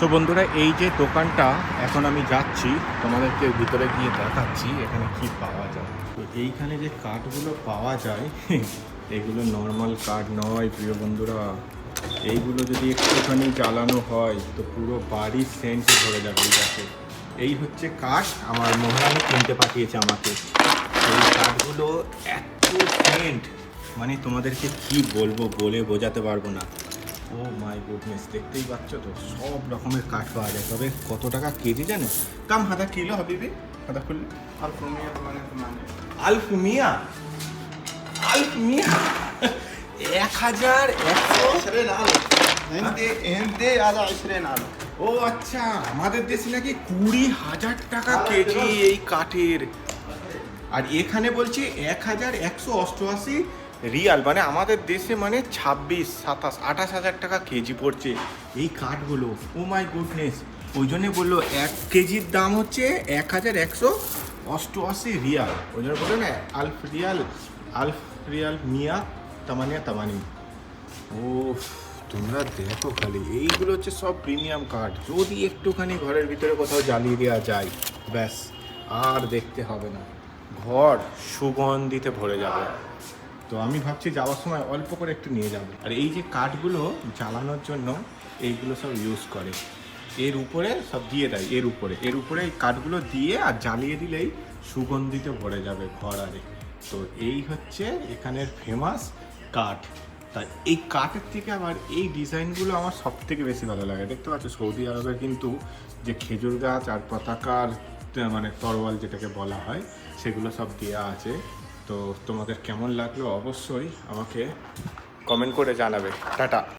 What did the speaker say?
তো বন্ধুরা, এই যে দোকানটা এখন আমি যাচ্ছি, তোমাদেরকে ভিতরে গিয়ে দেখাচ্ছি এখানে কি পাওয়া যায়। তো এইখানে যে কাঠগুলো পাওয়া যায় এগুলো নর্মাল কাঠ নয় প্রিয় বন্ধুরা। এইগুলো যদি একটুখানি জ্বালানো হয় তো পুরো বাড়ির সেন্টে ভরে যাবে। এই দেখো, এই হচ্ছে কাঠ আমার মহারানী কিনতে পাঠিয়েছে আমাকে। এই কাঠগুলো এত সেন্ট, মানে তোমাদেরকে কি বলবো, বলে বোঝাতে পারবো না। ও মাই গুডনেস, দেখতেই পাচ্ছ তো, সব রকমের কাঠ পাওয়া যায়। তবে কত টাকা কেজি জানো? কাম হাদা কিলো হাবিবি, হাদা খুললে আলফুমিয়া, আলফুমিয়া 1100। ও আচ্ছা, আমাদের দেশে নাকি 20,000 টাকা কেজি এই কাঠের, আর এখানে বলছি 1188 রিয়াল, মানে আমাদের দেশে মানে 26, 27, 28,000 টাকা কেজি পড়ছে এই কাঠগুলো। ও মাই গুডনেস, ওই জন্যে বললো 1 কেজির দাম হচ্ছে 1188 রিয়াল। ওই জন্য বললো না আলফ রিয়াল মিয়া তামানিয়া তামানি। ও তোমরা দেখো খালি, এইগুলো হচ্ছে সব প্রিমিয়াম কাঠ। যদি একটুখানি ঘরের ভিতরে কোথাও জ্বালিয়ে দেওয়া যায়, ব্যাস আর দেখতে হবে না, ঘর সুগন্ধিতে ভরে যাবে। তো আমি ভাবছি যাওয়ার সময় অল্প করে একটু নিয়ে যাব। আর এই যে কাঠগুলো জ্বালানোর জন্য এইগুলো সব ইউজ করে, এর উপরে সব দিয়ে দেয়, এর উপরে এই কাঠগুলো দিয়ে আর জ্বালিয়ে দিলেই সুগন্ধিতে ভরে যাবে ঘর আরে। তো এই হচ্ছে এখানের ফেমাস কাঠ। তাই এই কাঠের থেকে আমার এই ডিজাইনগুলো আমার সব থেকে বেশি ভালো লাগে। দেখতে পাচ্ছ সৌদি আরবের কিন্তু যে খেজুর গাছ আর পতাকার মানে তরোয়াল যেটাকে বলা হয়, সেগুলো সব দেওয়া আছে। তো তোমাদের কেমন লাগলো অবশ্যই আমাকে কমেন্ট করে জানাবে। টাটা।